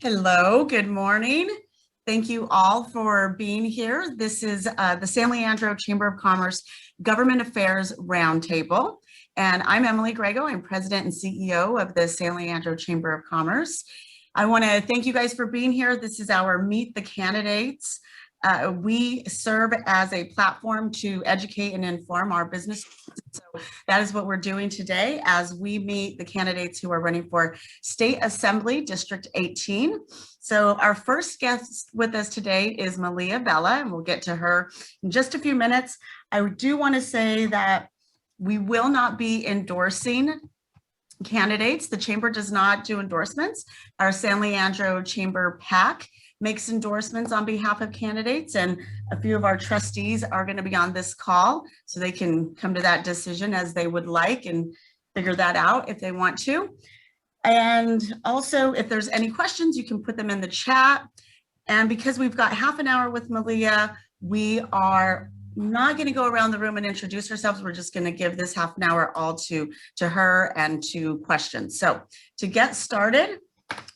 Hello, good morning. Thank you all for being here. This is the San Leandro Chamber of Commerce Government Affairs Roundtable. And I'm Emily Grego. I'm President and CEO of the San Leandro Chamber of Commerce. I want to thank you guys for being here. This is our Meet the Candidates. We serve as a platform to educate and inform our business. So that is what we're doing today as we meet the candidates who are running for State Assembly District 18. So our first guest with us today is Malia Bella, and we'll get to her in just a few minutes. I do want to say that we will not be endorsing candidates. The chamber does not do endorsements. Our San Leandro Chamber PAC makes endorsements on behalf of candidates, and a few of our trustees are going to be on this call so they can come to that decision as they would like and figure that out if they want to. And also, if there's any questions, you can put them in the chat. And because we've got half an hour with Malia, we are not going to go around the room and introduce ourselves. We're just going to give this half an hour all to her and to questions. So to get started,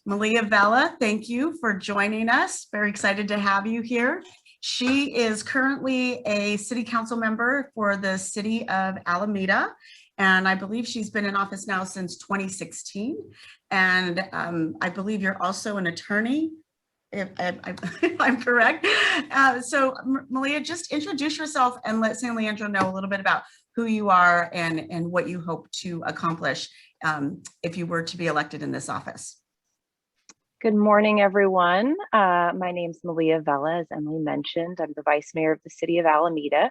Malia Bella, thank you for joining us. Very excited to have you here. She is currently a city council member for the city of Alameda, and I believe she's been in office now since 2016. And I believe you're also an attorney, if I'm correct. So Malia, just introduce yourself and let San Leandro know a little bit about who you are and what you hope to accomplish if you were to be elected in this office. Good morning, everyone. My name is Malia Bella, as Emily mentioned. I'm the Vice Mayor of the City of Alameda.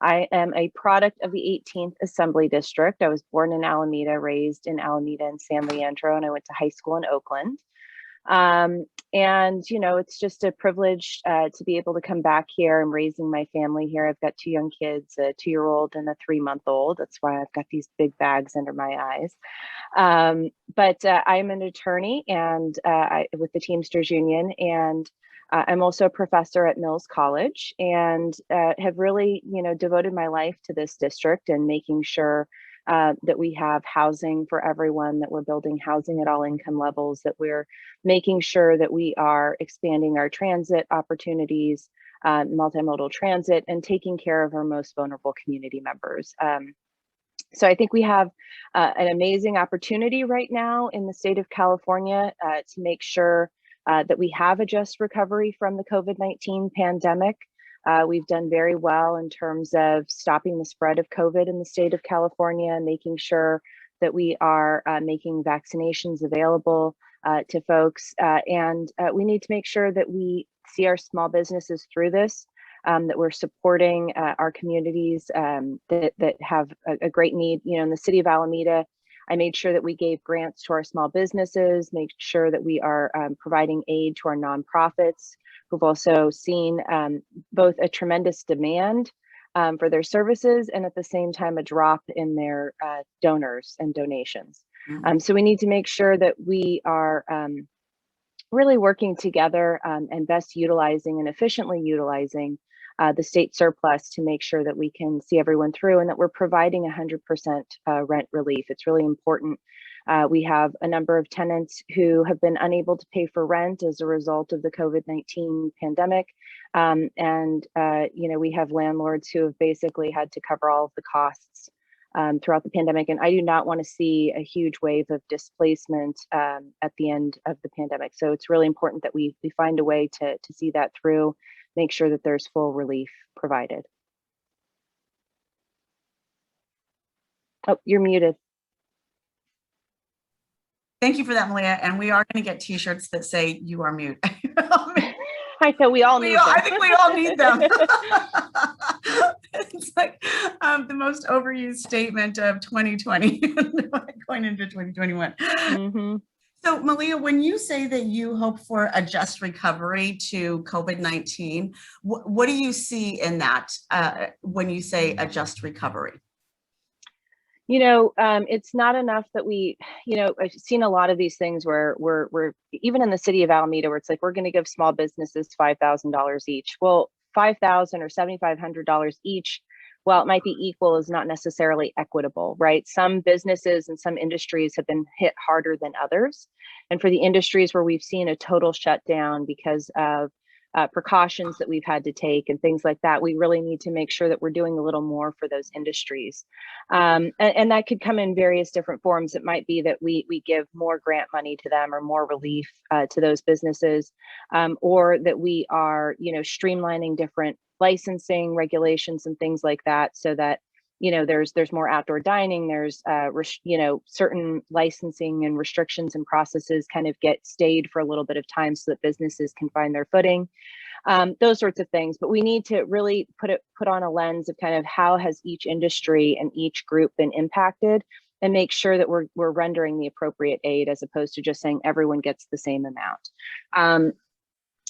I am a product of the 18th Assembly District. I was born in Alameda, raised in Alameda and San Leandro, and I went to high school in Oakland. And, you know, it's just a privilege to be able to come back here. I'm raising my family here. I've got two young kids, a 2-year-old and a 3-month-old. That's why I've got these big bags under my eyes. But I'm an attorney and with the Teamsters Union, and I'm also a professor at Mills College, and have really, you know, devoted my life to this district and making sure that we have housing for everyone, that we're building housing at all income levels, that we're making sure that we are expanding our transit opportunities, multimodal transit, and taking care of our most vulnerable community members. So I think we have an amazing opportunity right now in the state of California to make sure that we have a just recovery from the COVID-19 pandemic. We've done very well in terms of stopping the spread of COVID in the state of California, making sure that we are making vaccinations available to folks. And we need to make sure that we see our small businesses through this, that we're supporting our communities that have a great need. You know, in the city of Alameda, I made sure that we gave grants to our small businesses, make sure that we are providing aid to our nonprofits, who've also seen both a tremendous demand for their services and at the same time a drop in their donors and donations. So we need to make sure that we are really working together and best utilizing and efficiently utilizing the state surplus to make sure that we can see everyone through and that we're providing 100% rent relief. It's really important. We have a number of tenants who have been unable to pay for rent as a result of the COVID-19 pandemic. You know, we have landlords who have basically had to cover all of the costs throughout the pandemic. And I do not want to see a huge wave of displacement at the end of the pandemic. So it's really important that we find a way to see that through, make sure that there's full relief provided. Oh, you're muted. Thank you for that, Malia. And we are going to get t-shirts that say you are mute. I know we all need them. I think we all need them. It's like the most overused statement of 2020 going into 2021. Mm-hmm. So Malia, when you say that you hope for a just recovery to COVID-19, what do you see in that when you say a just recovery? You know, it's not enough that we, you know, I've seen a lot of these things where we're even in the city of Alameda, where it's like, we're going to give small businesses $5,000 each. Well, $5,000 or $7,500 each while it might be equal, is not necessarily equitable, right? Some businesses and some industries have been hit harder than others. And for the industries where we've seen a total shutdown because of precautions that we've had to take and things like that, we really need to make sure that we're doing a little more for those industries. And that could come in various different forms. It might be that we give more grant money to them or more relief to those businesses, or that we are, streamlining different licensing regulations and things like that, so that there's more outdoor dining, there's certain licensing and restrictions and processes kind of get stayed for a little bit of time so that businesses can find their footing, those sorts of things. But we need to really put on a lens of kind of how has each industry and each group been impacted, and make sure that we're rendering the appropriate aid, as opposed to just saying everyone gets the same amount.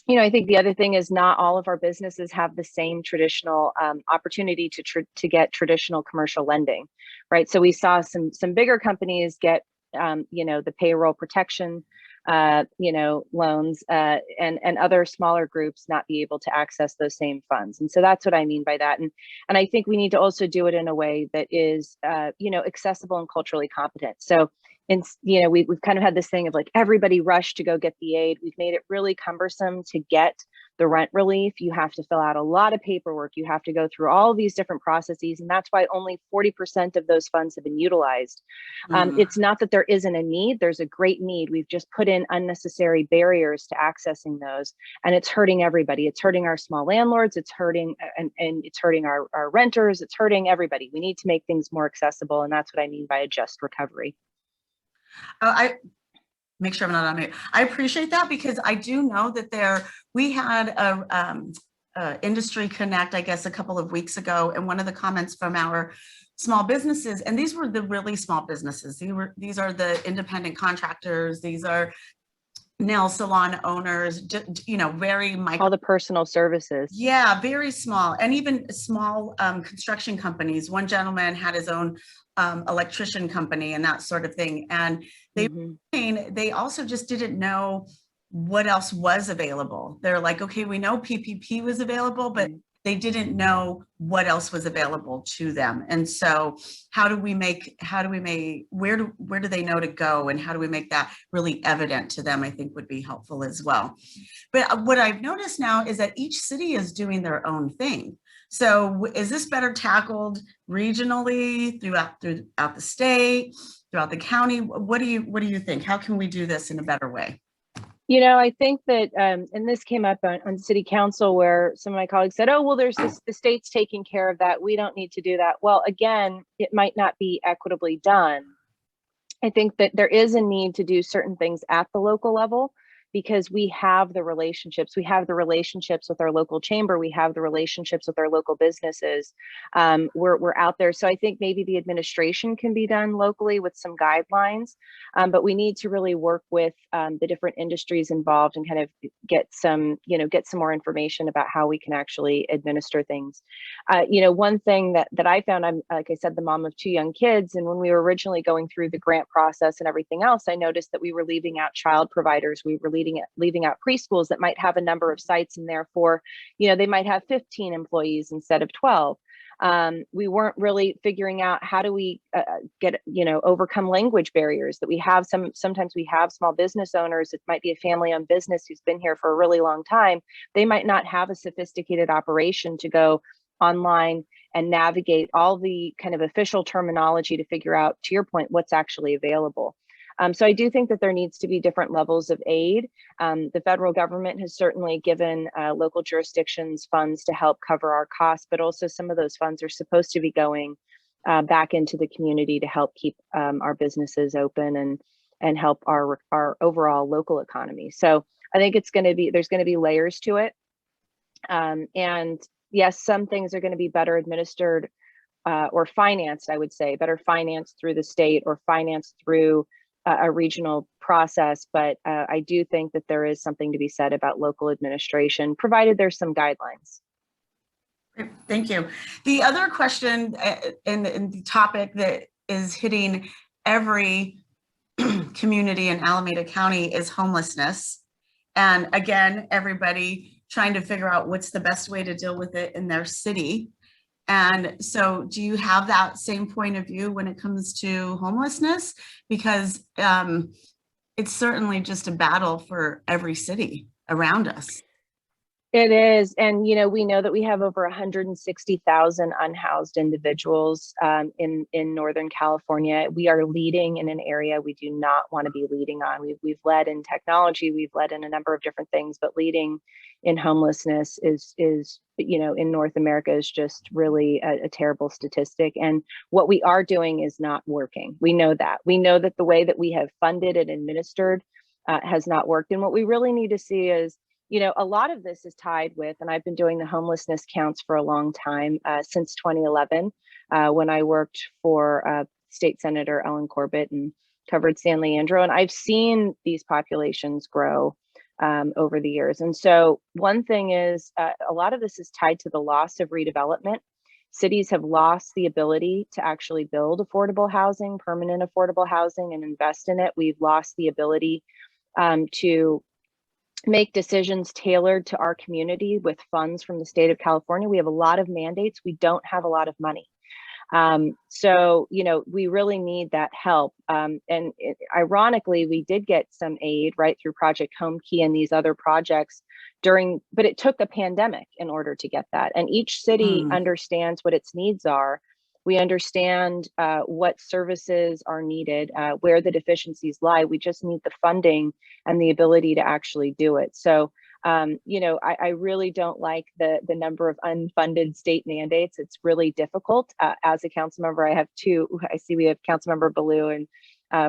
I think the other thing is not all of our businesses have the same traditional opportunity to get traditional commercial lending, right? So we saw some bigger companies get, the payroll protection, loans, and other smaller groups not be able to access those same funds. And so that's what I mean by that. And I think we need to also do it in a way that is, accessible and culturally competent. So, we've kind of had this thing of like everybody rushed to go get the aid. We've made it really cumbersome to get the rent relief. You have to fill out a lot of paperwork. You have to go through all these different processes. And that's why only 40% of those funds have been utilized. It's not that there isn't a need. There's a great need. We've just put in unnecessary barriers to accessing those. And it's hurting everybody. It's hurting our small landlords. It's hurting, and it's hurting our renters. It's hurting everybody. We need to make things more accessible. And that's what I mean by a just recovery. I make sure I'm not on mute. I appreciate that, because I do know that we had a industry connect, I guess, a couple of weeks ago, and one of the comments from our small businesses, and these were the really small businesses. These are the independent contractors. These are nail salon owners, very micro. All the personal services. Yeah, very small, and even small construction companies. One gentleman had his own electrician company and that sort of thing. And they also just didn't know what else was available. They're like, okay, we know PPP was available, but they didn't know what else was available to them. And so where do they know to go, and how do we make that really evident to them, I think would be helpful as well. But what I've noticed now is that each city is doing their own thing. So is this better tackled regionally throughout the state, throughout the county? What do you think? How can we do this in a better way? I think that, and this came up on city council, where some of my colleagues said, oh, well, the state's taking care of that. We don't need to do that. Well, again, it might not be equitably done. I think that there is a need to do certain things at the local level, because we have the relationships. We have the relationships with our local chamber. We have the relationships with our local businesses. We're out there. So I think maybe the administration can be done locally with some guidelines, but we need to really work with the different industries involved and kind of get some more information about how we can actually administer things. One thing that I found, I'm, like I said, the mom of 2 young kids. And when we were originally going through the grant process and everything else, I noticed that we were leaving out child providers. We were leaving out preschools that might have a number of sites, and therefore, they might have 15 employees instead of 12. We weren't really figuring out how do we overcome language barriers that we have. Sometimes we have small business owners. It might be a family-owned business who's been here for a really long time. They might not have a sophisticated operation to go online and navigate all the kind of official terminology to figure out, to your point, what's actually available. So I do think that there needs to be different levels of aid. The federal government has certainly given local jurisdictions funds to help cover our costs, but also some of those funds are supposed to be going back into the community to help keep our businesses open and help our overall local economy. So I think there's going to be layers to it. And yes, some things are going to be better administered or financed, I would say, better financed through the state or financed through a regional process. But I do think that there is something to be said about local administration, provided there's some guidelines. Thank you. The other question and the topic that is hitting every community in Alameda County is homelessness. And again, everybody trying to figure out what's the best way to deal with it in their city. And so do you have that same point of view when it comes to homelessness? Because it's certainly just a battle for every city around us. It is. And, you know, we know that we have over 160,000 unhoused individuals in Northern California. We are leading in an area we do not want to be leading on. We've led in technology, we've led in a number of different things, but leading in homelessness is you know, in North America is just really a terrible statistic. And what we are doing is not working. We know that. We know that the way that we have funded and administered has not worked. And what we really need to see is, you know, a lot of this is tied with, and I've been doing the homelessness counts for a long time, since 2011, when I worked for State Senator Ellen Corbett and covered San Leandro. And I've seen these populations grow over the years. And so one thing is a lot of this is tied to the loss of redevelopment. Cities have lost the ability to actually build affordable housing, permanent affordable housing, and invest in it. We've lost the ability to make decisions tailored to our community with funds from the state of California. We have a lot of mandates. We don't have a lot of money. So, you know, we really need that help. Ironically, we did get some aid right through Project Home Key and these other projects but it took a pandemic in order to get that. And each city understands what its needs are. We understand what services are needed, where the deficiencies lie. We just need the funding and the ability to actually do it. So, you know, I really don't like the number of unfunded state mandates. It's really difficult. As a council member, I have two. I see we have Councilmember Ballou and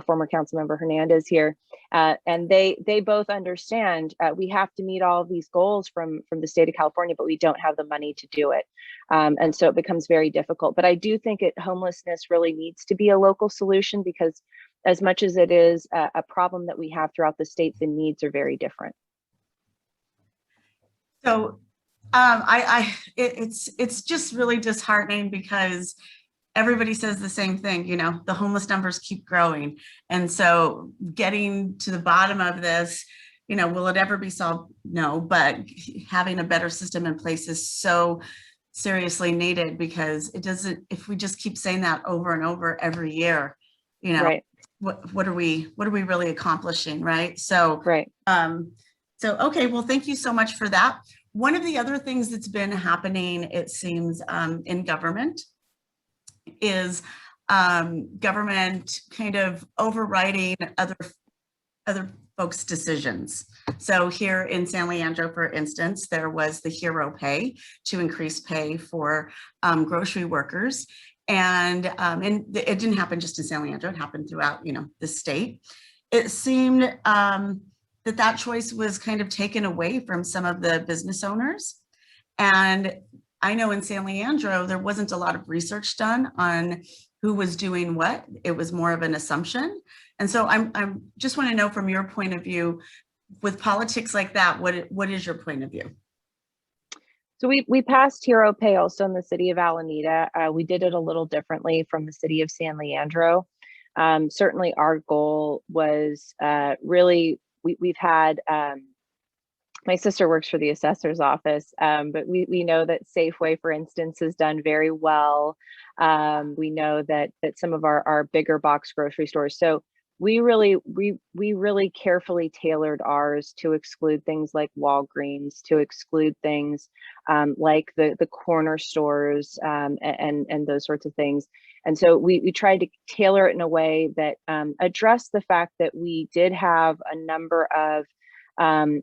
former Councilmember Hernandez here, and they both understand we have to meet all of these goals from the state of California, but we don't have the money to do it, and so it becomes very difficult. But I do think homelessness really needs to be a local solution, because as much as it is a problem that we have throughout the state, the needs are very different. So it's just really disheartening, because everybody says the same thing, you know, the homeless numbers keep growing. And so getting to the bottom of this, you know, will it ever be solved? No, but having a better system in place is so seriously needed, because it doesn't, if we just keep saying that over and over every year, you know, right. what are we really accomplishing, right? So, right. So, okay, well, thank you so much for that. One of the other things that's been happening, it seems, in government is government kind of overriding other folks' decisions. So here in San Leandro, for instance, there was the hero pay to increase pay for grocery workers. And it didn't happen just in San Leandro, it happened throughout, you know, the state. It seemed that choice was kind of taken away from some of the business owners. And I know in San Leandro, there wasn't a lot of research done on who was doing what. It was more of an assumption. And so I'm just want to know, from your point of view, with politics like that, what is your point of view? So we passed hero pay also in the city of Alameda. We did it a little differently from the city of San Leandro. Certainly our goal was really, we've had, my sister works for the assessor's office, but we know that Safeway, for instance, has done very well. We know that some of our bigger box grocery stores. So we really carefully tailored ours to exclude things like Walgreens, to exclude things like the corner stores and those sorts of things. And so we tried to tailor it in a way that addressed the fact that we did have a number of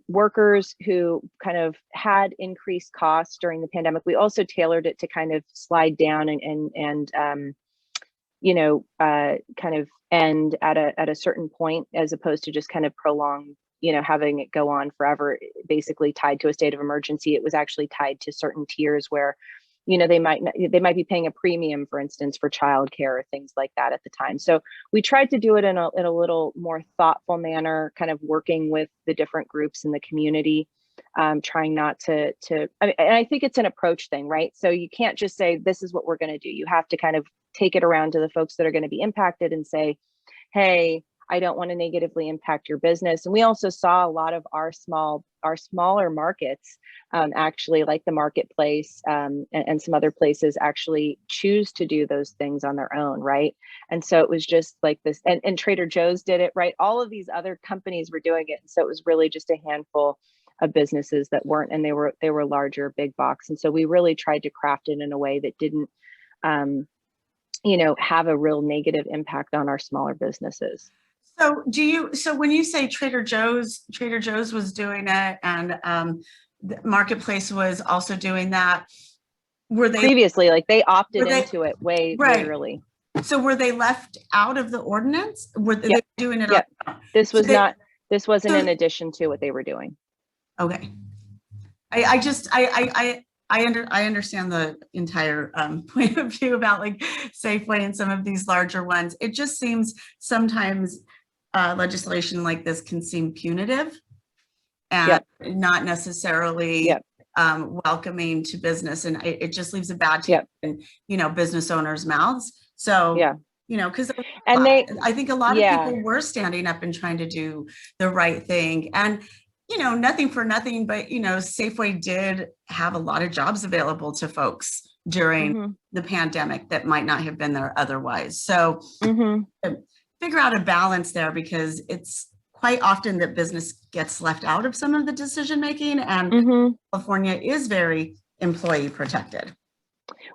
workers who kind of had increased costs during the pandemic. We also tailored it to kind of slide down and you know, kind of end at a certain point, as opposed to just kind of prolong, you know, having it go on forever, basically tied to a state of emergency. It was actually tied to certain tiers where, you know, they might be paying a premium, for instance, for childcare or things like that at the time. So we tried to do it in a little more thoughtful manner, kind of working with the different groups in the community, trying not to and I think it's an approach thing, right? So you can't just say, this is what we're going to do. You have to kind of take it around to the folks that are going to be impacted and say, hey, I don't want to negatively impact your business. And we also saw a lot of our smaller markets, actually, like the marketplace, and some other places, actually choose to do those things on their own, right? And so it was just like this, and Trader Joe's did it, right? All of these other companies were doing it. And so it was really just a handful of businesses that weren't, and they were larger, big box. And so we really tried to craft it in a way that didn't, have a real negative impact on our smaller businesses. So when you say Trader Joe's was doing it, and the marketplace was also doing that, were they previously, like they opted into it way early? So were they left out of the ordinance? Were they doing it? Yeah. This wasn't in addition to what they were doing. Okay. I understand the entire point of view about like Safeway and some of these larger ones. It just seems sometimes legislation like this can seem punitive and not necessarily welcoming to business, and it just leaves a bad taste in business owners' mouths. So because I think a lot of people were standing up and trying to do the right thing, and nothing for nothing, but Safeway did have a lot of jobs available to folks during the pandemic that might not have been there otherwise. So figure out a balance there, because it's quite often that business gets left out of some of the decision making, and California is very employee protected.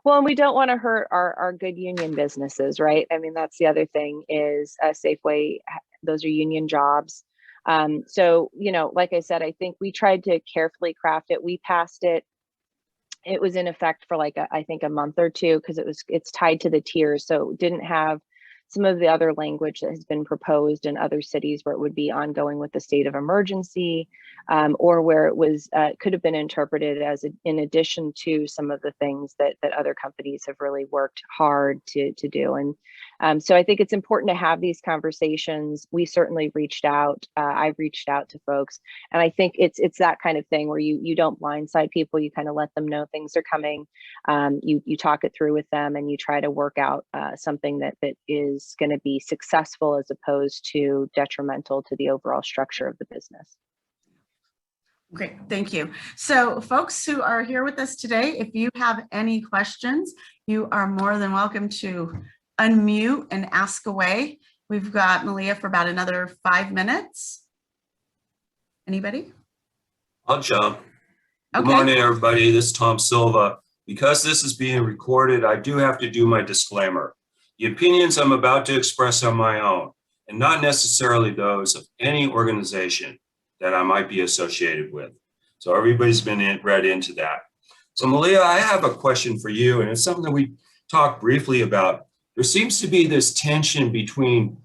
Well, and we don't want to hurt our good union businesses, right? I mean, that's the other thing is Safeway, those are union jobs. So, like I said, I think we tried to carefully craft it. We passed it. It was in effect for I think a month or two, because it's tied to the tiers. So it didn't have some of the other language that has been proposed in other cities where it would be ongoing with the state of emergency, or where it was could have been interpreted as in addition to some of the things that other companies have really worked hard to do. And so I think it's important to have these conversations. We certainly reached out. I've reached out to folks, and I think it's that kind of thing where you don't blindside people. You kind of let them know things are coming. You talk it through with them, and you try to work out something that is going to be successful as opposed to detrimental to the overall structure of the business. Great, thank you. So folks who are here with us today, if you have any questions, you are more than welcome to unmute and ask away. We've got Malia for about another 5 minutes. Anybody? I'll jump. Okay. Good morning, everybody. This is Tom Silva. Because this is being recorded, I do have to do my disclaimer. The opinions I'm about to express are my own, and not necessarily those of any organization that I might be associated with. So everybody's been read into that. So Malia, I have a question for you, and it's something that we talked briefly about. There seems to be this tension between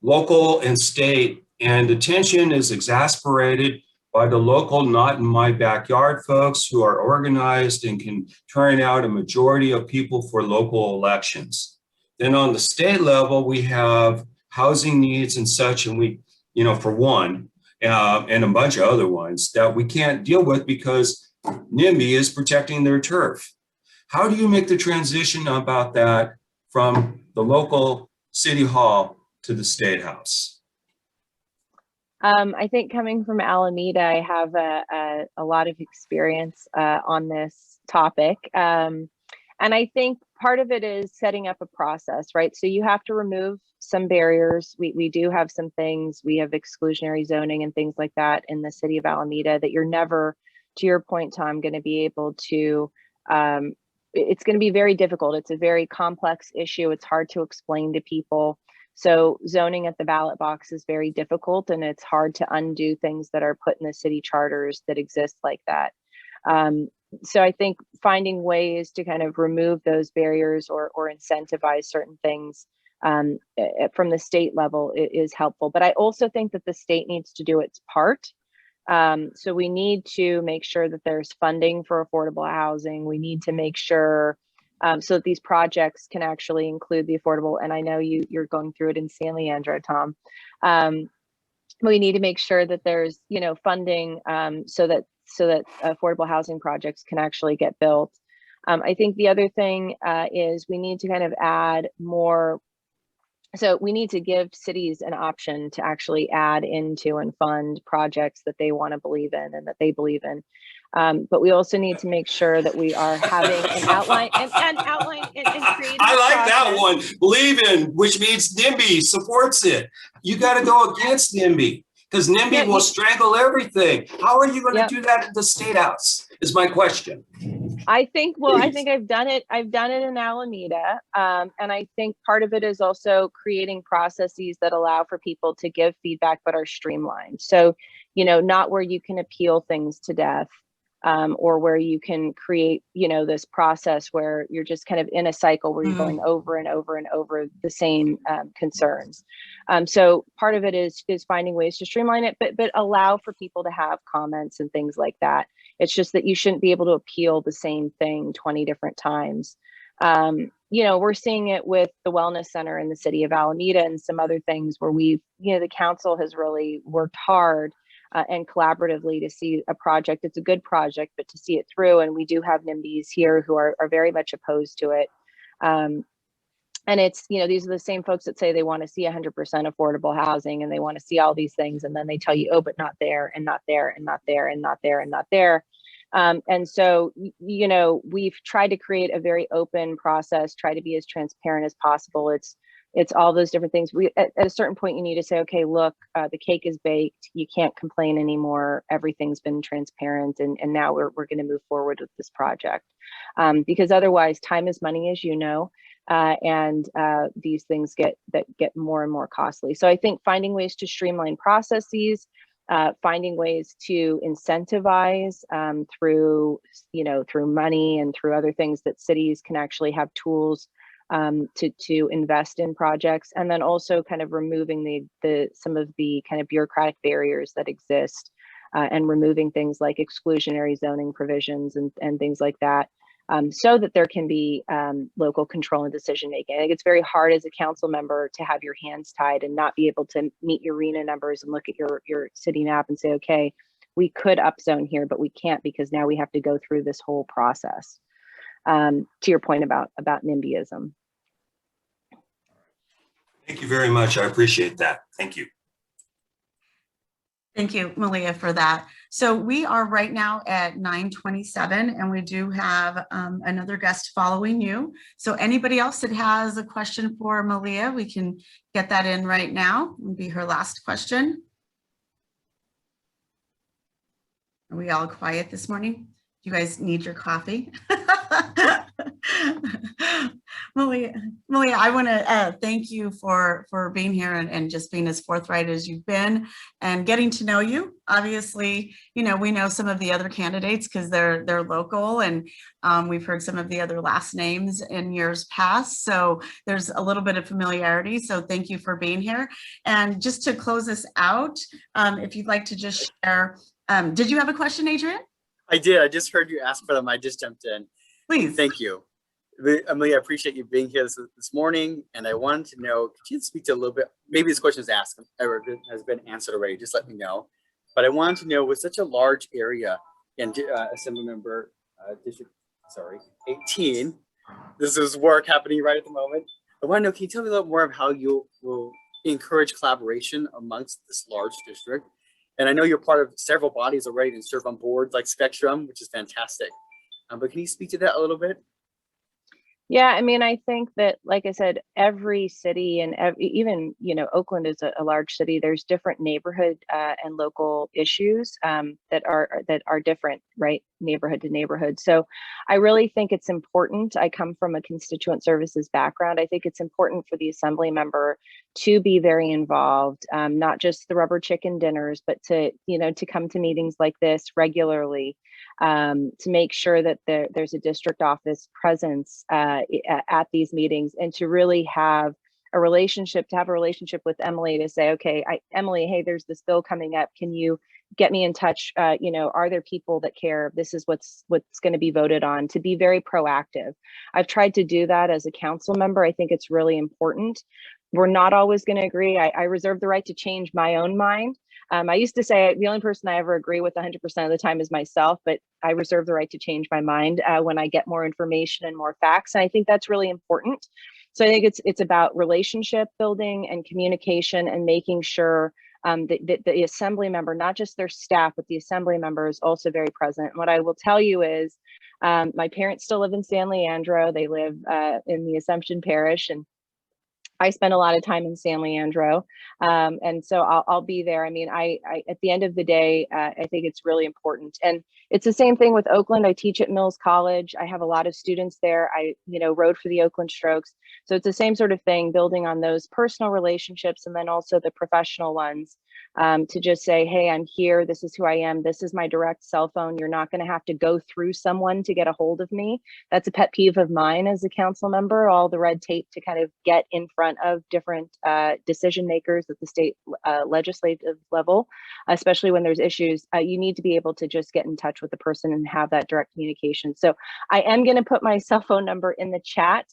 local and state, and the tension is exasperated by the local not in my backyard folks who are organized and can turn out a majority of people for local elections. Then on the state level, we have housing needs and such, and we, for one, and a bunch of other ones that we can't deal with because NIMBY is protecting their turf. How do you make the transition about that from the local city hall to the state house? I think coming from Alameda, I have a lot of experience on this topic. And I think part of it is setting up a process, right? So you have to remove some barriers. We do have some things, we have exclusionary zoning and things like that in the city of Alameda that you're never, to your point, Tom, going to be able to, it's going to be very difficult. It's a very complex issue. It's hard to explain to people. So zoning at the ballot box is very difficult, and it's hard to undo things that are put in the city charters that exist like that. So I think finding ways to kind of remove those barriers or incentivize certain things from the state level is helpful. But I also think that the state needs to do its part. So we need to make sure that there's funding for affordable housing. We need to make sure so that these projects can actually include the affordable. And I know you're going through it in San Leandro, Tom. We need to make sure that there's funding so that affordable housing projects can actually get built. I think the other thing is we need to kind of add more So we need to give cities an option to actually add into and fund projects that they want to believe in and that they believe in. But we also need to make sure that we are having an outline and creating. I like that one. Believe in, which means NIMBY supports it. You got to go against NIMBY because NIMBY will strangle everything. How are you going to do that at the State House? Is my question. I think I've done it. I've done it in Alameda. And I think part of it is also creating processes that allow for people to give feedback, but are streamlined. So, not where you can appeal things to death, or where you can create, this process where you're just kind of in a cycle where you're going over and over and over the same concerns. So part of it is finding ways to streamline it, but allow for people to have comments and things like that. It's just that you shouldn't be able to appeal the same thing 20 different times. We're seeing it with the Wellness Center in the city of Alameda and some other things where the council has really worked hard and collaboratively to see a project. It's a good project, but to see it through. And we do have NIMBYs here who are very much opposed to it. And it's, these are the same folks that say they want to see 100% affordable housing and they want to see all these things. And then they tell you, oh, but not there and not there and not there and not there and not there. And so, we've tried to create a very open process, try to be as transparent as possible. It's all those different things. At a certain point, you need to say, okay, look, the cake is baked. You can't complain anymore. Everything's been transparent. And now we're going to move forward with this project. Because otherwise time is money, as you know, and these things get more and more costly. So I think finding ways to streamline processes, finding ways to incentivize through money and through other things that cities can actually have tools to invest in projects, and then also kind of removing some of the kind of bureaucratic barriers that exist, and removing things like exclusionary zoning provisions and things like that, so that there can be local control and decision making. I think it's very hard as a council member to have your hands tied and not be able to meet your RENA numbers and look at your city map and say, okay, we could upzone here, but we can't because now we have to go through this whole process. To your point about NIMBYism. Thank you very much. I appreciate that. Thank you. Thank you, Malia, for that. So we are right now at 9:27, and we do have another guest following you. So anybody else that has a question for Malia, we can get that in right now. It'll be her last question. Are we all quiet this morning? You guys need your coffee? Malia, I want to thank you for being here and just being as forthright as you've been and getting to know you. Obviously, we know some of the other candidates because they're local, and we've heard some of the other last names in years past. So there's a little bit of familiarity. So thank you for being here. And just to close this out, if you'd like to just share, did you have a question, Adrian? I did. I just heard you ask for them. I just jumped in. Please. Thank you. Amelia, I appreciate you being here this morning. And I wanted to know, could you speak to a little bit, maybe this question is asked or has been answered already, just let me know. But I wanted to know, with such a large area and Assembly Member District, 18, this is work happening right at the moment. I want to know, can you tell me a little more of how you will encourage collaboration amongst this large district? And I know you're part of several bodies already and serve on boards like Spectrum, which is fantastic. But can you speak to that a little bit? Yeah, I mean, I think that, like I said, every city and even, Oakland is a large city. There's different neighborhood and local issues that are different, right? Neighborhood to neighborhood. So I really think it's important. I come from a constituent services background. I think it's important for the assembly member to be very involved, not just the rubber chicken dinners, but to come to meetings like this regularly, to make sure that there's a district office presence at these meetings, and to really have a relationship with Emily to say, okay, Emily, hey, there's this bill coming up. Can you get me in touch? Are there people that care? This is what's going to be voted on. To be very proactive. I've tried to do that as a council member. I think it's really important. We're not always going to agree. I reserve the right to change my own mind. I used to say the only person I ever agree with 100% of the time is myself, but I reserve the right to change my mind when I get more information and more facts. And I think that's really important. So I think it's about relationship building and communication and making sure that the assembly member, not just their staff, but the assembly member is also very present. And what I will tell you is my parents still live in San Leandro. They live in the Assumption Parish, and I spend a lot of time in San Leandro, and so I'll be there. I mean, I at the end of the day, I think it's really important, and it's the same thing with Oakland. I teach at Mills College. I have a lot of students there. I rode for the Oakland Strokes, so it's the same sort of thing, building on those personal relationships and then also the professional ones. To just say, hey, I'm here. This is who I am. This is my direct cell phone. You're not going to have to go through someone to get a hold of me. That's a pet peeve of mine as a council member, all the red tape to kind of get in front of different decision makers at the state legislative level, especially when there's issues. You need to be able to just get in touch with the person and have that direct communication. So I am going to put my cell phone number in the chat.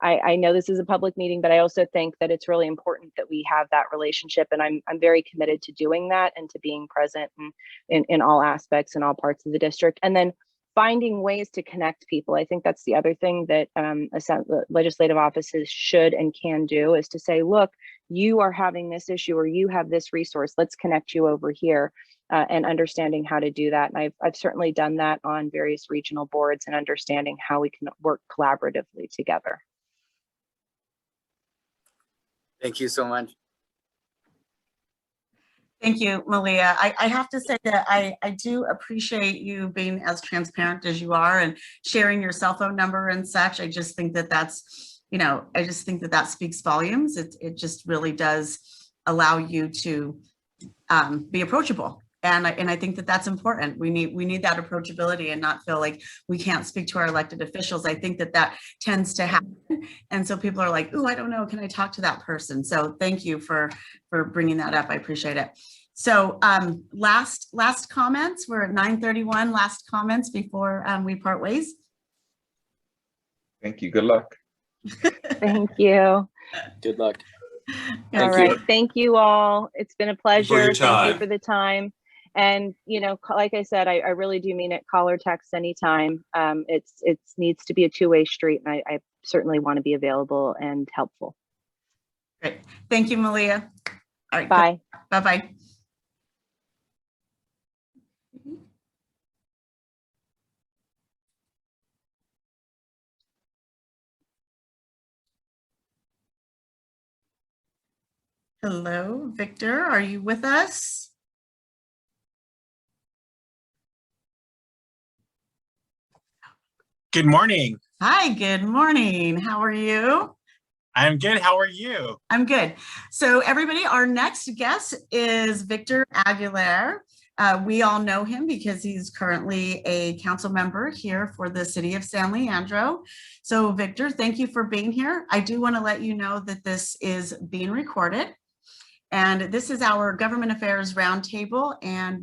I know this is a public meeting, but I also think that it's really important that we have that relationship, and I'm very committed to doing that and to being present in all aspects and all parts of the district, and then finding ways to connect people. I think that's the other thing that legislative offices should and can do, is to say, look, you are having this issue or you have this resource, let's connect you over here, and understanding how to do that. And I've certainly done that on various regional boards and understanding how we can work collaboratively together. Thank you so much. Thank you, Malia. I have to say that I do appreciate you being as transparent as you are and sharing your cell phone number and such. I just think that that's, I just think that that speaks volumes. It just really does allow you to be approachable. And I think that that's important. We need that approachability and not feel like we can't speak to our elected officials. I think that that tends to happen. And so people are like, "Ooh, I don't know, can I talk to that person?" So thank you for bringing that up. I appreciate it. So last comments. We're at 9:31. Last comments before we part ways. Thank you. Good luck. Thank you. Good luck. All right. Thank you all. It's been a pleasure. Thank you for the time. And, like I said, I really do mean it. Call or text anytime. It needs to be a two-way street, and I certainly want to be available and helpful. Great. Thank you, Malia. All right. Bye. Bye-bye. Hello, Victor. Are you with us? Good morning. Hi, good morning. How are you? I'm good. How are you? I'm good. So everybody, our next guest is Victor Aguilar. We all know him because he's currently a council member here for the city of San Leandro. So Victor, thank you for being here. I do want to let you know that this is being recorded. And this is our Government Affairs Roundtable, and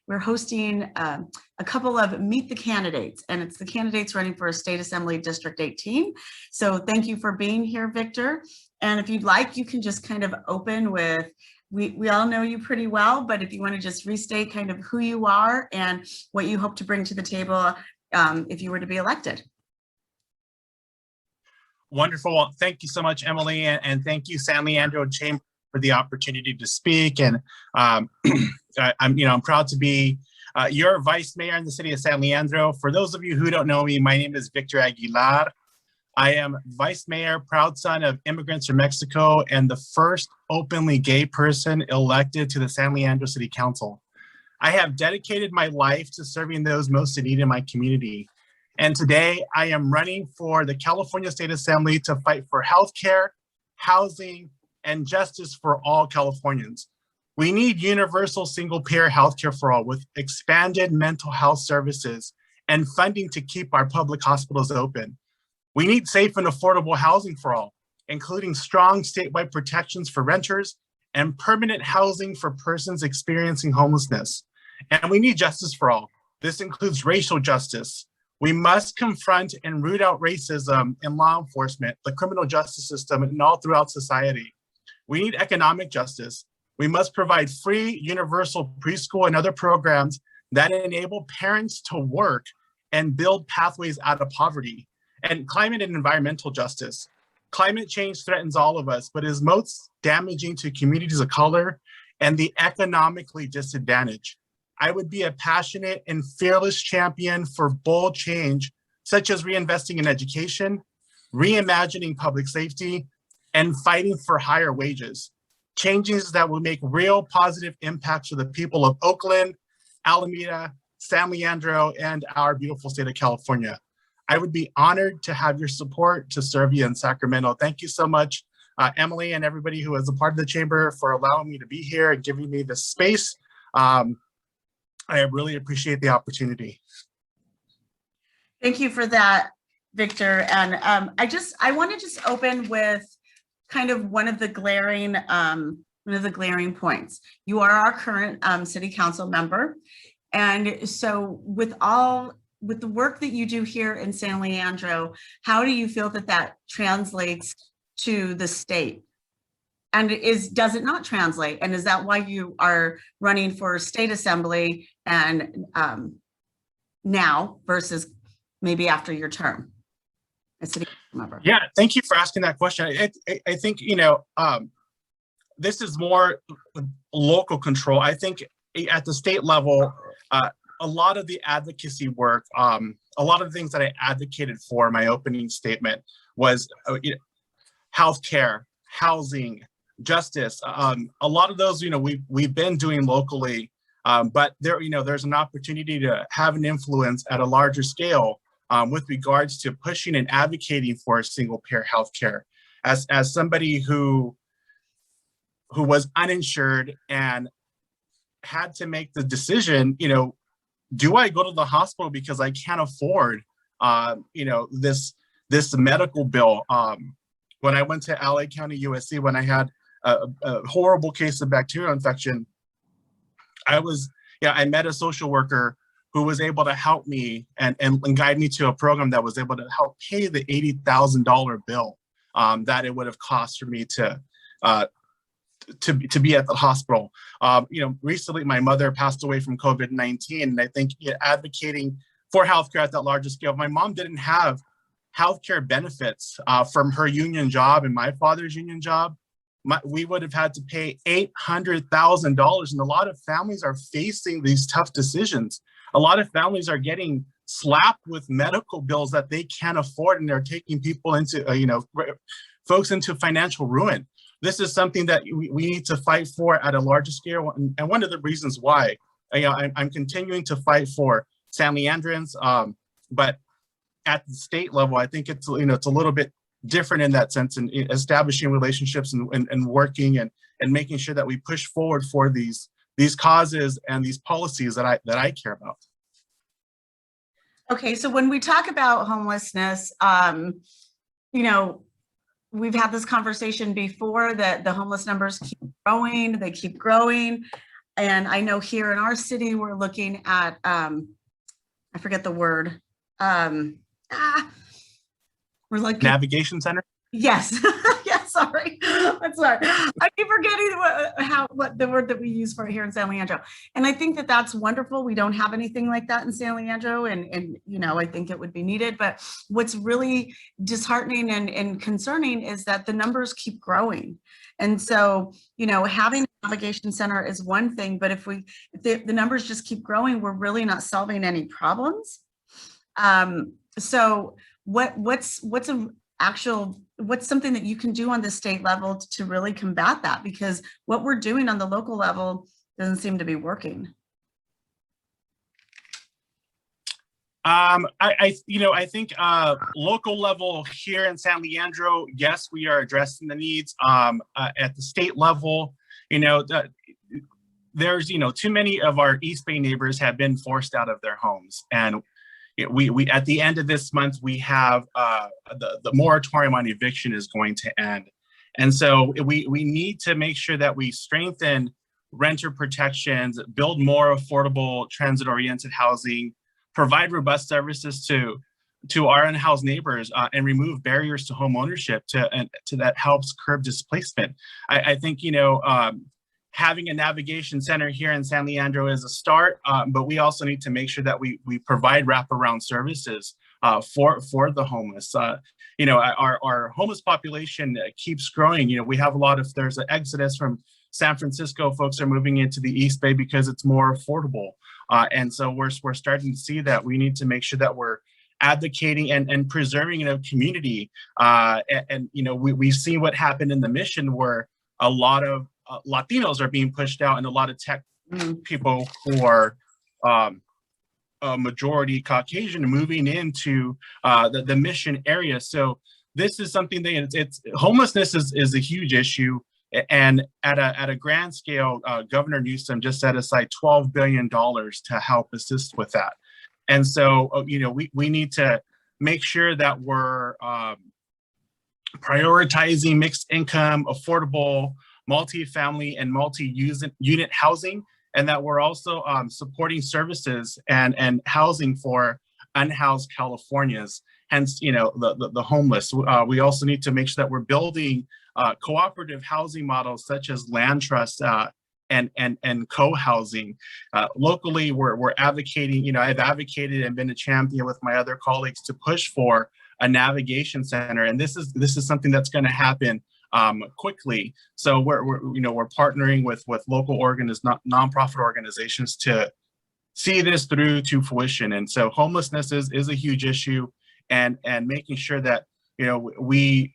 we're hosting a couple of Meet the Candidates, and it's the candidates running for State Assembly District 18. So thank you for being here, Victor. And if you'd like, you can just kind of open with, we all know you pretty well, but if you want to just restate kind of who you are and what you hope to bring to the table if you were to be elected. Wonderful. Well, thank you so much, Emily, and thank you, San Leandro Chamber, for the opportunity to speak. And I'm proud to be your vice mayor in the city of San Leandro. For those of you who don't know me, my name is Victor Aguilar. I am vice mayor, proud son of immigrants from Mexico, and the first openly gay person elected to the San Leandro City Council. I have dedicated my life to serving those most in need in my community. And today I am running for the California State Assembly to fight for healthcare, housing, and justice for all Californians. We need universal single-payer healthcare for all with expanded mental health services and funding to keep our public hospitals open. We need safe and affordable housing for all, including strong statewide protections for renters and permanent housing for persons experiencing homelessness. And we need justice for all. This includes racial justice. We must confront and root out racism in law enforcement, the criminal justice system, and all throughout society. We need economic justice. We must provide free universal preschool and other programs that enable parents to work and build pathways out of poverty. And climate and environmental justice. climate change threatens all of us, but is most damaging to communities of color and the economically disadvantaged. I would be a passionate and fearless champion for bold change, such as reinvesting in education, reimagining public safety, and fighting for higher wages. Changes that will make real positive impacts for the people of Oakland, Alameda, San Leandro, and our beautiful state of California. I would be honored to have your support to serve you in Sacramento. Thank you so much, Emily, and everybody who is a part of the chamber, for allowing me to be here and giving me this space. I really appreciate the opportunity. Thank you for that, Victor. And I want to just open with kind of one of the glaring points. You are our current city council member. And so with the work that you do here in San Leandro, how do you feel that that translates to the state? And does it not translate? And is that why you are running for state assembly and now versus maybe after your term as city member? Yeah, thank you for asking that question. I think, this is more local control. I think at the state level, a lot of the advocacy work, a lot of the things that I advocated for in my opening statement was healthcare, housing, justice. A lot of those, we've been doing locally, but there's an opportunity to have an influence at a larger scale with regards to pushing and advocating for single payer healthcare. As somebody who was uninsured and had to make the decision, do I go to the hospital because I can't afford, this medical bill? When I went to LA County, USC, when I had a horrible case of bacterial infection, I met a social worker who was able to help me and guide me to a program that was able to help pay the $80,000 bill that it would have cost for me to be at the hospital. Recently my mother passed away from COVID-19, and I think advocating for healthcare at that larger scale, my mom didn't have healthcare benefits from her union job and my father's union job. We would have had to pay $800,000, and a lot of families are facing these tough decisions. A lot of families are getting slapped with medical bills that they can't afford, and they're taking people into, folks into financial ruin. This is something that we need to fight for at a larger scale, and one of the reasons why I'm continuing to fight for San Leandrons, but at the state level, I think it's it's a little bit different in that sense, in establishing relationships and working and making sure that we push forward for these causes and these policies that I care about. Okay, so when we talk about homelessness, we've had this conversation before that the homeless numbers keep growing, they keep growing. And I know here in our city, we're looking at, I forget the word. We're like Navigation center? Yes. Yes, sorry. I'm sorry. I keep forgetting what the word that we use for it here in San Leandro. And I think that that's wonderful. We don't have anything like that in San Leandro. And I think it would be needed. But what's really disheartening and concerning is that the numbers keep growing. And so, having a navigation center is one thing, but if the numbers just keep growing, we're really not solving any problems. So what's something that you can do on the state level to really combat that? Because what we're doing on the local level doesn't seem to be working. I think local level here in San Leandro, yes, we are addressing the needs. At the state level, there's too many of our East Bay neighbors have been forced out of their homes, and we at the end of this month we have the moratorium on eviction is going to end, and so we need to make sure that we strengthen renter protections, build more affordable transit-oriented housing, provide robust services to our unhoused neighbors, and remove barriers to home ownership to that helps curb displacement. I think having a navigation center here in San Leandro is a start, but we also need to make sure that we provide wraparound services for the homeless. You know, our homeless population keeps growing. You know, we have there's an exodus from San Francisco. Folks are moving into the East Bay because it's more affordable. And so we're starting to see that we need to make sure that we're advocating and preserving, you know, community. And you know, we've seen what happened in the Mission, where a lot of Latinos are being pushed out, and a lot of tech people who are a majority Caucasian moving into the Mission area. So this is something that homelessness is a huge issue. And at a grand scale, Governor Newsom just set aside $12 billion to help assist with that. And so, you know, we need to make sure that we're prioritizing mixed income, affordable, multi-family and multi-unit housing, and that we're also supporting services and housing for unhoused Californians, hence, you know, the homeless. We also need to make sure that we're building cooperative housing models such as land trust and co-housing. Locally, we're advocating, you know, I've advocated and been a champion with my other colleagues to push for a navigation center. And this is something that's going to happen quickly. So we're partnering with local nonprofit organizations to see this through to fruition. And so homelessness is a huge issue, and making sure that, you know, we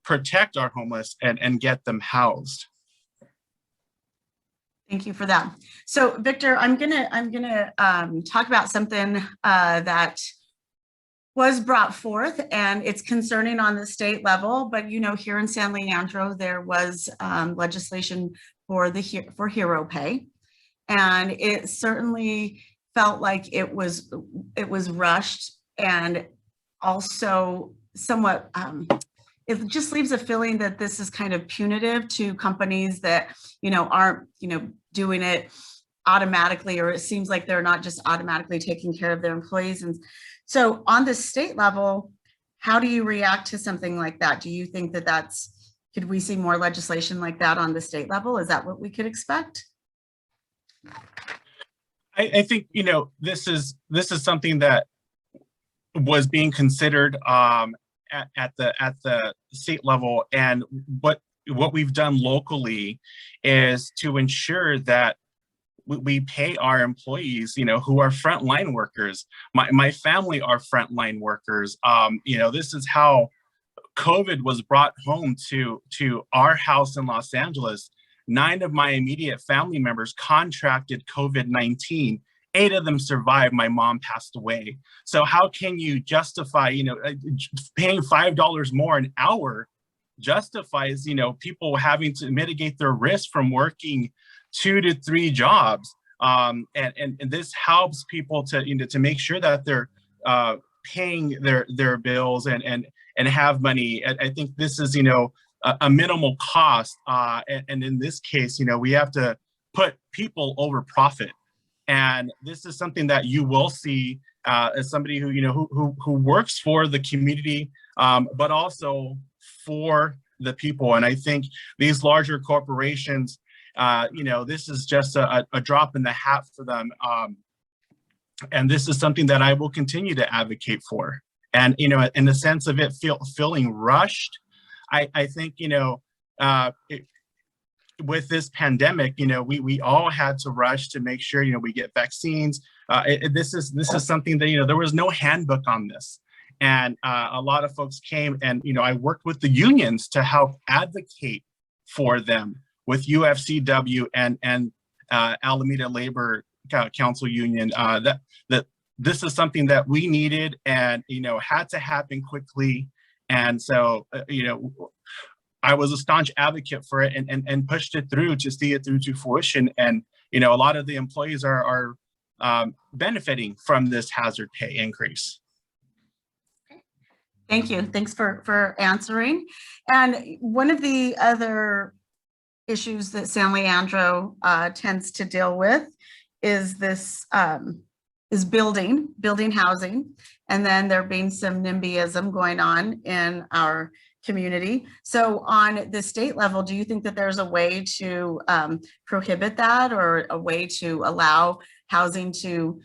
protect our homeless and get them housed. Thank you for that. So Victor, I'm gonna talk about something that was brought forth, and it's concerning on the state level, but you know, here in San Leandro, there was legislation for hero pay, and it certainly felt like it was rushed, and also somewhat it just leaves a feeling that this is kind of punitive to companies that, you know, aren't, you know, doing it automatically, or it seems like they're not just automatically taking care of their employees. And so on the state level, how do you react to something like that? Do you think that could we see more legislation like that on the state level? Is that what we could expect? I think, you know, this is something that was being considered at the state level, and what we've done locally is to ensure that we pay our employees, you know, who are frontline workers. My family are frontline workers. You know, this is how COVID was brought home to our house in Los Angeles. 9 of my immediate family members contracted COVID-19. 8 of them survived. My mom passed away. So how can you justify, you know, paying $5 more an hour justifies, you know, people having to mitigate their risk from working 2 to 3 jobs. And this helps people to, you know, to make sure that they're paying their bills and have money. I think this is, you know, a minimal cost. And in this case, you know, we have to put people over profit. And this is something that you will see as somebody who, you know, who works for the community, but also for the people. And I think these larger corporations, you know, this is just a drop in the hat for them. And this is something that I will continue to advocate for. And, you know, in the sense of it feeling rushed, I think, you know, with this pandemic, you know, we all had to rush to make sure, you know, we get vaccines. This is something that, you know, there was no handbook on this. And a lot of folks came, and, you know, I worked with the unions to help advocate for them with UFCW and Alameda Labor Council Union, that this is something that we needed and, you know, had to happen quickly. And so, you know, I was a staunch advocate for it and pushed it through to see it through to fruition. And, you know, a lot of the employees are benefiting from this hazard pay increase. Thank you. Thanks for answering. And one of the other issues that San Leandro tends to deal with is this is building housing, and then there being some NIMBYism going on in our community. So on the state level, do you think that there's a way to prohibit that, or a way to allow housing to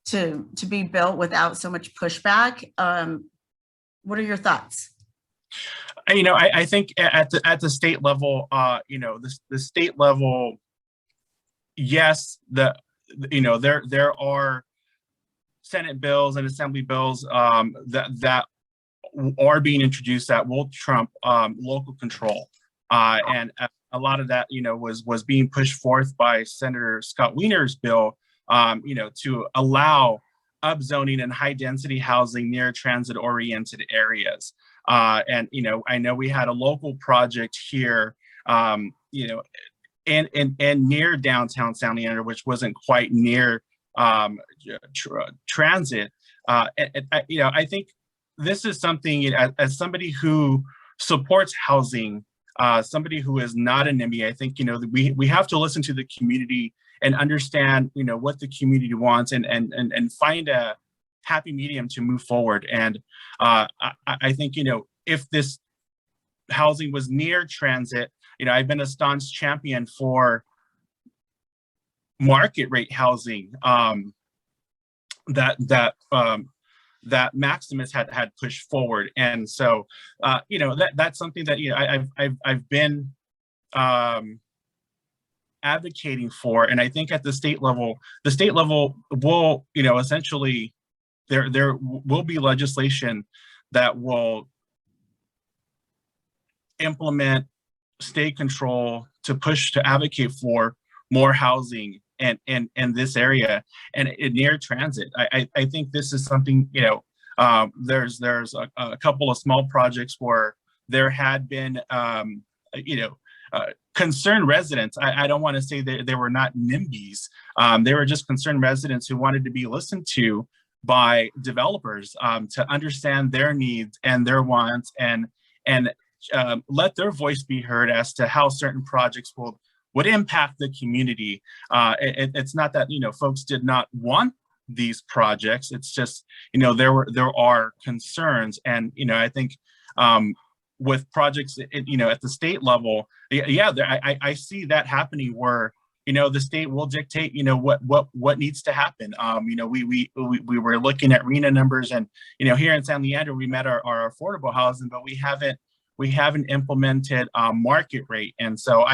to be built without so much pushback. What are your thoughts? I think at the state level, the state level, yes, there are Senate bills and Assembly bills that are being introduced that will trump local control, and a lot of that was being pushed forth by Senator Scott Wiener's bill, to allow upzoning and high density housing near transit oriented areas. And I know we had a local project here, and near downtown San Leandro, which wasn't quite near transit. I think this is something, as somebody who supports housing, somebody who is not a NIMBY, I think we have to listen to the community and understand what the community wants, and find a happy medium to move forward. And I think if this housing was near transit, I've been a staunch champion for market rate housing that Maximus had pushed forward. And so that's something that I've been advocating for. And I think at the state level will essentially there will be legislation that will implement state control to push to advocate for more housing and this area and near transit. I think this is something, there's a couple of small projects where there had been concerned residents. I don't want to say that they were not NIMBYs. They were just concerned residents who wanted to be listened to by developers to understand their needs and their wants, and let their voice be heard as to how certain projects would impact the community. It's not that folks did not want these projects. It's just there are concerns, and I think with projects at the state level, I see that happening where the state will dictate what needs to happen. We were looking at RENA numbers, and here in San Leandro we met our affordable housing, but we haven't implemented market rate. And so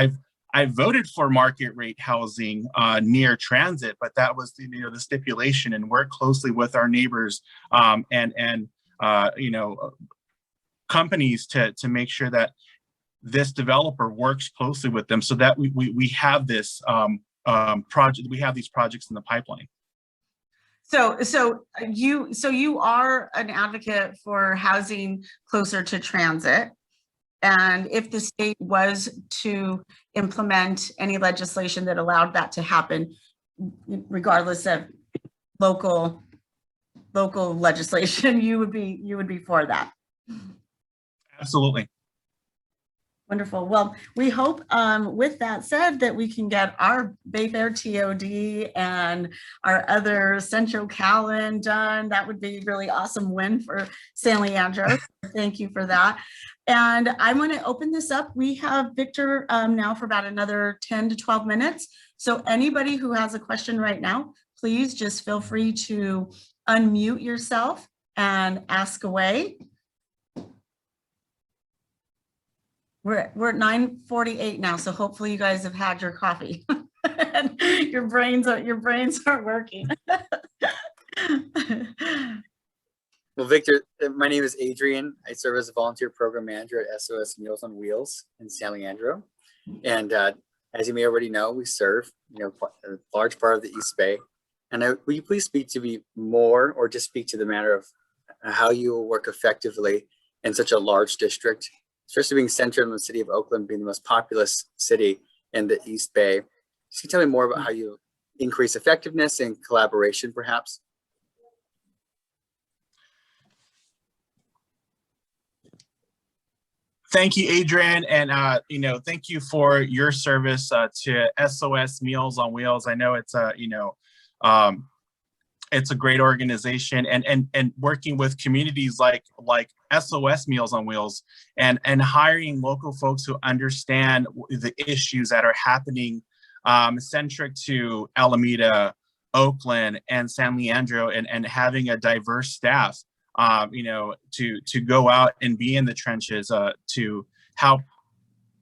I voted for market rate housing near transit, but that was the stipulation, and work closely with our neighbors and companies to make sure that this developer works closely with them, so that we have this project, we have these projects in the pipeline. So you are an advocate for housing closer to transit. And if the state was to implement any legislation that allowed that to happen, regardless of local legislation, you would be for that. Absolutely. Wonderful. Well, we hope with that said that we can get our Bayfair TOD and our other Central Callan done. That would be a really awesome win for San Leandro. Thank you for that. And I want to open this up. We have Victor now for about another 10 to 12 minutes. So anybody who has a question right now, please just feel free to unmute yourself and ask away. We're at 9:48 now, so hopefully you guys have had your coffee and your brains are working. Well, Victor, my name is Adrian. I serve as a volunteer program manager at SOS Meals on Wheels in San Leandro. And as you may already know, we serve a large part of the East Bay. And will you please speak to me more, or just speak to the matter of how you will work effectively in such a large district, especially being centered in the city of Oakland, being the most populous city in the East Bay. Can you tell me more about how you increase effectiveness and collaboration, perhaps? Thank you, Adrian, and thank you for your service to SOS Meals on Wheels. I know it's it's a great organization, and working with communities like SOS Meals on Wheels, and hiring local folks who understand the issues that are happening centric to Alameda, Oakland and San Leandro, and having a diverse staff, to go out and be in the trenches, to help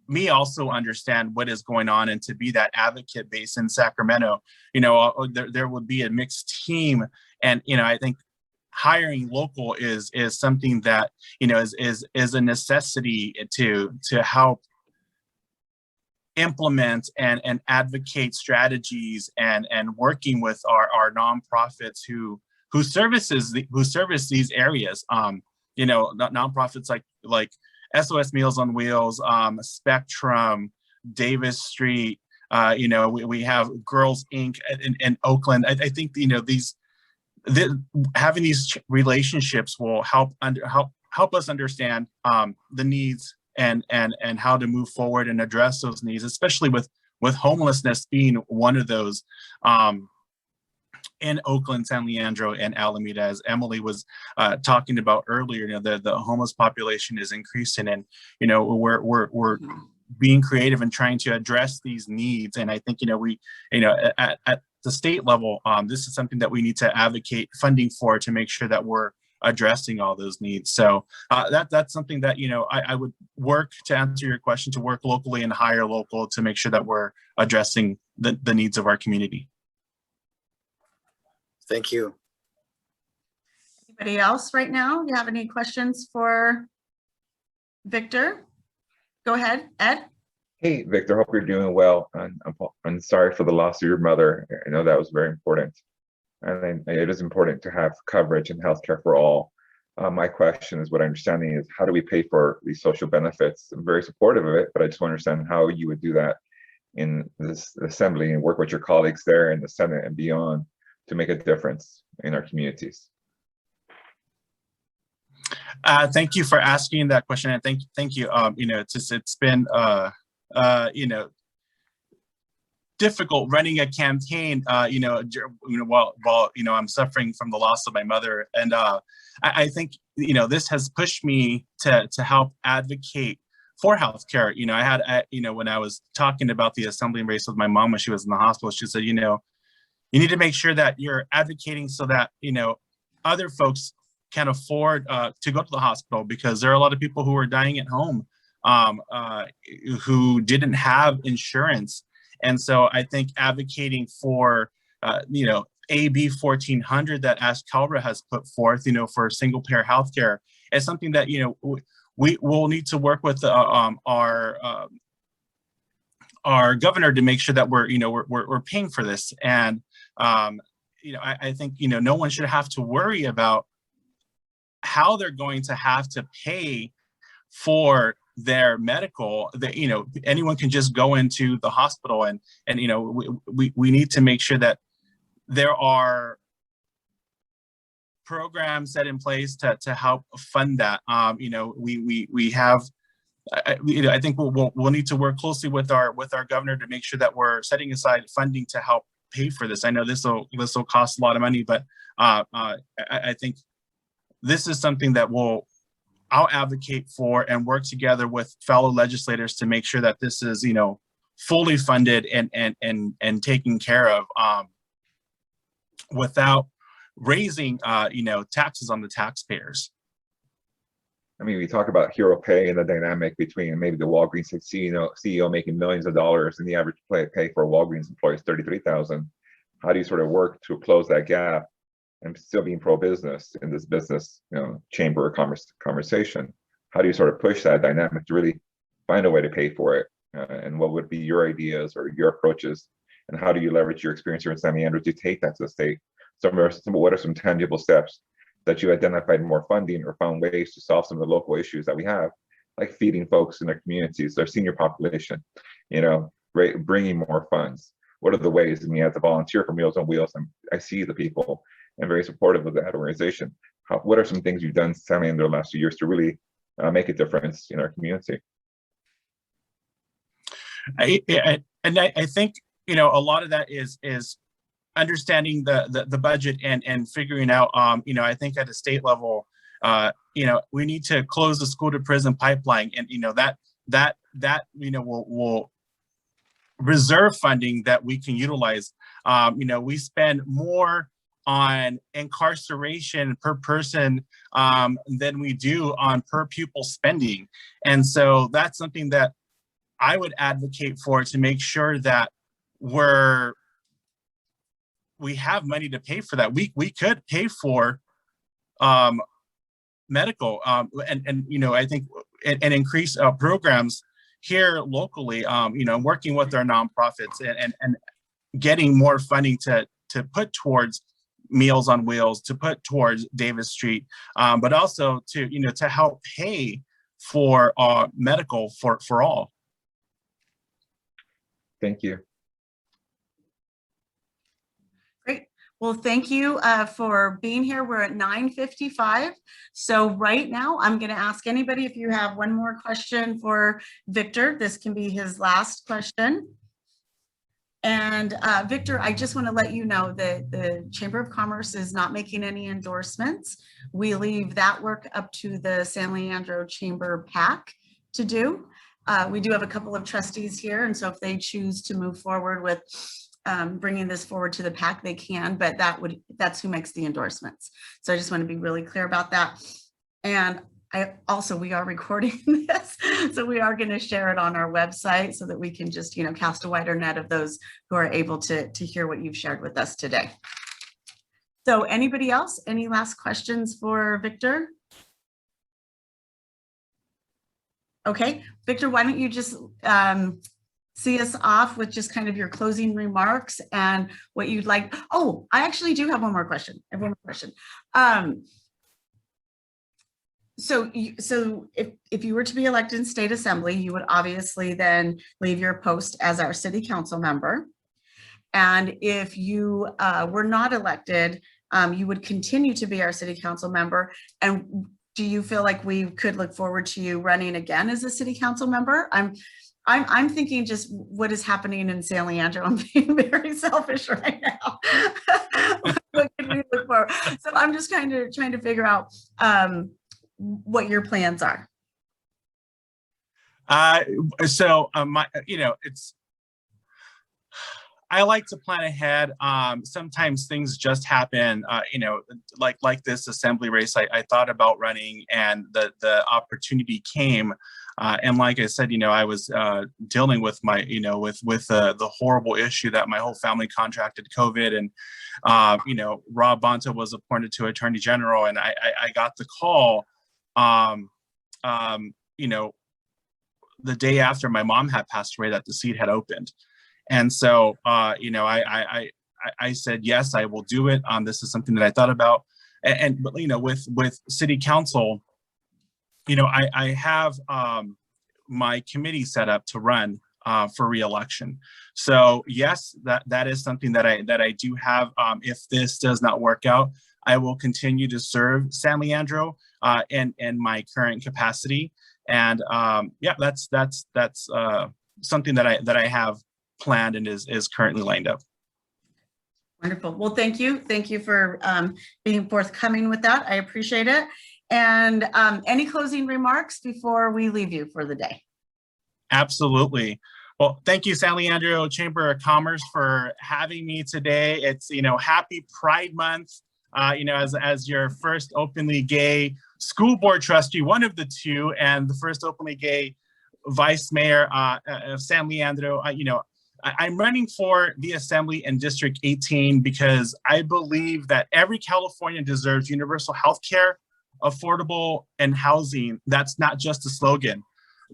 me also understand what is going on and to be that advocate base in Sacramento. There would be a mixed team, and I think hiring local is something that is a necessity to help implement and advocate strategies, and working with our nonprofits who service these areas. Nonprofits like SOS Meals on Wheels, Spectrum, Davis Street. We have Girls Inc. in Oakland. I think having these relationships will help us understand the needs and how to move forward and address those needs, especially with homelessness being one of those in Oakland, San Leandro, and Alameda. As Emily was talking about earlier, the homeless population is increasing, and we're being creative and trying to address these needs. And I think at the state level, this is something that we need to advocate funding for, to make sure that we're addressing all those needs. So that's something that I would work, to answer your question, to work locally and hire local to make sure that we're addressing the needs of our community. Thank you. Anybody else right now? You have any questions for Victor? Go ahead, Ed. Hey, Victor, hope you're doing well. I'm sorry for the loss of your mother. I know that was very important. And it is important to have coverage and healthcare for all. My question is, what I'm understanding is, how do we pay for these social benefits? I'm very supportive of it, but I just want to understand how you would do that in this assembly and work with your colleagues there in the Senate and beyond to make a difference in our communities. Thank you for asking that question, and thank you. It's been difficult running a campaign, while I'm suffering from the loss of my mother, and I think this has pushed me to help advocate for healthcare. I had when I was talking about the assembly race with my mom when she was in the hospital, she said, you need to make sure that you're advocating so that other folks can afford to go to the hospital, because there are a lot of people who are dying at home who didn't have insurance. And so I think advocating for, AB 1400 that Ash Kalra has put forth, for single payer healthcare is something that, we will need to work with our governor to make sure that we're paying for this. And, I think, no one should have to worry about how they're going to have to pay for their medical. That anyone can just go into the hospital, and we need to make sure that there are programs set in place to help fund that. We have, I think we'll need to work closely with our governor to make sure that we're setting aside funding to help pay for this. I know this will cost a lot of money, but I think this is something that I'll advocate for and work together with fellow legislators to make sure that this is, fully funded and taken care of, without raising, taxes on the taxpayers. I mean, we talk about hero pay and the dynamic between maybe the Walgreens CEO making millions of dollars and the average pay for a Walgreens employee is $33,000. How do you sort of work to close that gap and still being pro-business in this business, chamber of commerce conversation? How do you sort of push that dynamic to really find a way to pay for it? And what would be your ideas or your approaches? And how do you leverage your experience here in San Leandro to take that to the state? What are some tangible steps that you identified more funding or found ways to solve some of the local issues that we have, like feeding folks in their communities, their senior population, bringing more funds? What are the ways? I mean, as a volunteer for Meals on Wheels, I see the people and very supportive of that organization. What are some things you've done, San Leandro, the last few years to really make a difference in our community? I think a lot of that is understanding the budget and figuring out. I think at a state level, we need to close the school to prison pipeline, and that will reserve funding that we can utilize. We spend more on incarceration per person than we do on per pupil spending. And so that's something that I would advocate for, to make sure that we have money to pay for that. We could pay for medical and I think and increase programs here locally, working with our nonprofits and getting more funding to put towards Meals on Wheels, to put towards Davis Street, but also to help pay for medical for all. Thank you. Great. Well, thank you for being here. We're at 9:55. So right now, I'm going to ask anybody if you have one more question for Victor. This can be his last question. And Victor, I just want to let you know that the Chamber of Commerce is not making any endorsements. We leave that work up to the San Leandro Chamber PAC to do. We do have a couple of trustees here, and so if they choose to move forward with bringing this forward to the PAC, they can, but that's who makes the endorsements. So I just want to be really clear about that. And we are recording this, so we are going to share it on our website so that we can just, cast a wider net of those who are able to hear what you've shared with us today. So anybody else, any last questions for Victor? Okay, Victor, why don't you just see us off with just kind of your closing remarks and what you'd like. Oh, I actually do have one more question. I have one more question. So if you were to be elected in state assembly, you would obviously then leave your post as our city council member. And if you were not elected, you would continue to be our city council member. And do you feel like we could look forward to you running again as a city council member? I'm thinking just what is happening in San Leandro. I'm being very selfish right now. What can we look for? So I'm just kind of trying to figure out what your plans are. I like to plan ahead. Sometimes things just happen, like this assembly race. I thought about running, and the opportunity came. And like I said, I was dealing with my, with the horrible issue that my whole family contracted COVID, and Rob Bonta was appointed to Attorney General, and I got the call, the day after my mom had passed away, that the seat had opened. And so, I said, yes, I will do it. This is something that I thought about. But with city council, I have my committee set up to run for re-election. So yes, that is something that I do have. If this does not work out, I will continue to serve San Leandro in my current capacity. And yeah, that's something that I have planned and is currently lined up. Wonderful. Well, thank you. Thank you for being forthcoming with that. I appreciate it. And any closing remarks before we leave you for the day? Absolutely. Well, thank you, San Leandro Chamber of Commerce, for having me today. It's, happy Pride Month, as your first openly gay school board trustee, one of the two, and the first openly gay vice mayor of San Leandro. I'm running for the assembly in District 18 because I believe that every Californian deserves universal health care, affordable, and housing. That's not just a slogan.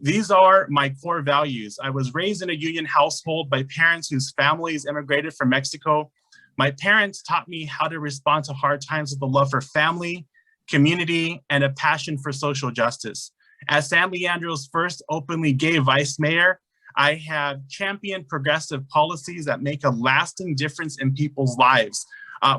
These are my core values. I was raised in a union household by parents whose families immigrated from Mexico. My parents taught me how to respond to hard times with a love for family, community, and a passion for social justice. As San Leandro's first openly gay vice mayor, I have championed progressive policies that make a lasting difference in people's lives,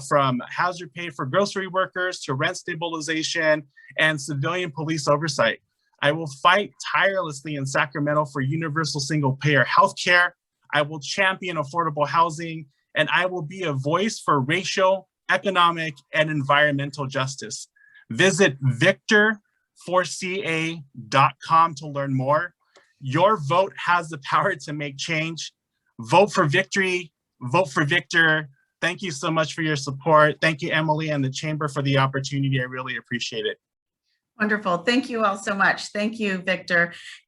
from hazard pay for grocery workers to rent stabilization and civilian police oversight. I will fight tirelessly in Sacramento for universal single-payer healthcare. I will champion affordable housing, and I will be a voice for racial, economic, and environmental justice. Visit victor4ca.com to learn more. Your vote has the power to make change. vote for victory, vote for Victor. Thank you so much for your support. Thank you, Emily and the Chamber, for the opportunity. I really appreciate it. Wonderful. Thank you all so much. Thank you, Victor.